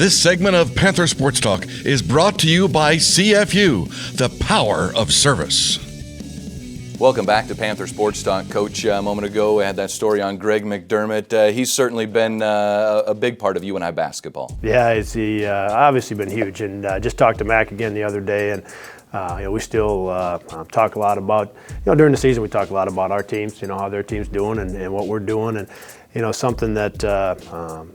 This segment of Panther Sports Talk is brought to you by CFU, the power of service. Welcome back to Panther Sports Talk. Coach, a moment ago, I had that story on Greg McDermott. He's certainly been a big part of UNI basketball. Yeah, he's obviously been huge. And just talked to Mac again the other day, and we still talk a lot about, during the season we talk a lot about our teams, how their team's doing and what we're doing. And, something that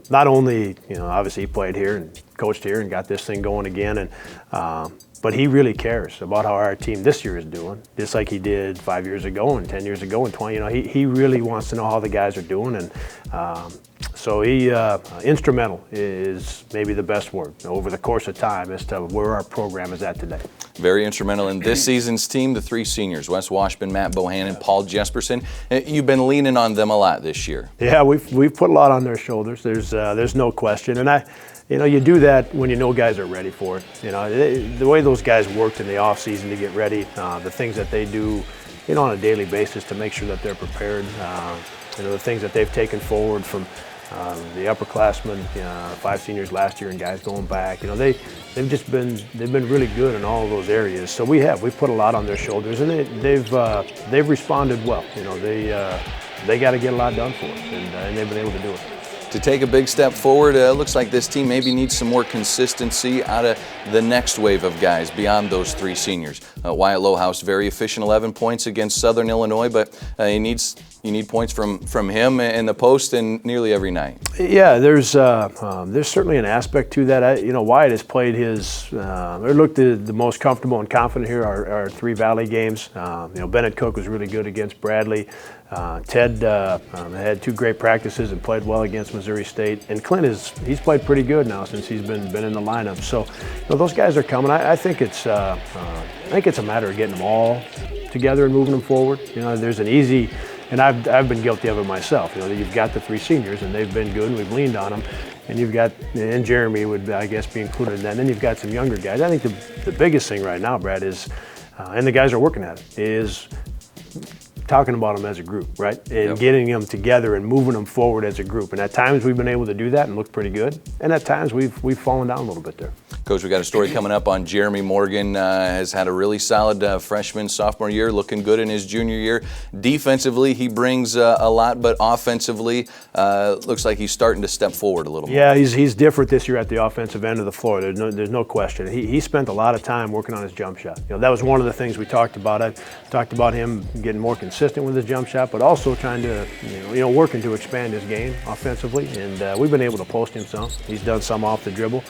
not only, obviously he played here and coached here and got this thing going again, and but he really cares about how our team this year is doing, just like he did 5 years ago and 10 years ago and 20. He really wants to know how the guys are doing, and so he instrumental is maybe the best word over the course of time as to where our program is at today. Very instrumental in this season's team, the three seniors, Wes Washburn, Matt Bohannon, Paul Jesperson. You've been leaning on them a lot this year. Yeah, we've put a lot on their shoulders. There's no question, and you do that when you know guys are ready for it. The way those guys worked in the off season to get ready, the things that they do, on a daily basis to make sure that they're prepared. The things that they've taken forward from the upperclassmen, 5 seniors last year, and guys going back. They've been really good in all of those areas. So we've put a lot on their shoulders, and they've responded well. They got to get a lot done for us, and they've been able to do it. To take a big step forward, it looks like this team maybe needs some more consistency out of the next wave of guys beyond those three seniors. Wyatt Lohaus, very efficient, 11 points against Southern Illinois, but you need points from him in the post and nearly every night. Yeah, there's certainly an aspect to that. Wyatt has played looked the most comfortable and confident here. Our 3 Valley games. Bennett Cook was really good against Bradley. Ted had 2 great practices and played well against Missouri State. And Clint he's played pretty good now since he's been in the lineup. So those guys are coming. I think it's a matter of getting them all together and moving them forward. There's an easy, and I've been guilty of it myself. You've got the 3 seniors and they've been good and we've leaned on them. And Jeremy would, I guess, be included in that. And then you've got some younger guys. I think the biggest thing right now, Brad, is, and the guys are working at it, is talking about them as a group, right? And getting them together and moving them forward as a group. And at times we've been able to do that and look pretty good. And at times we've fallen down a little bit there. Coach, we got a story coming up on Jeremy Morgan. Has had a really solid freshman, sophomore year, looking good in his junior year. Defensively, he brings a lot, but offensively, looks like he's starting to step forward a little more. Yeah, he's different this year at the offensive end of the floor. There's no question. He spent a lot of time working on his jump shot. That was one of the things we talked about. I talked about him getting more consistent with his jump shot, but also trying to, working to expand his game offensively. And we've been able to post him some. He's done some off the dribble.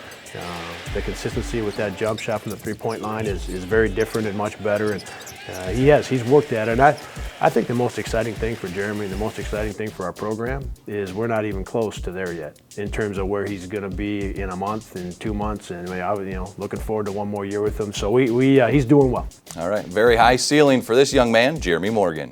The consistency with that jump shot from the 3-point line is very different and much better. And he's worked at it. And I think the most exciting thing for Jeremy and the most exciting thing for our program is we're not even close to there yet in terms of where he's going to be in a month, in 2 months, and looking forward to one more year with him. So he's doing well. All right, very high ceiling for this young man, Jeremy Morgan.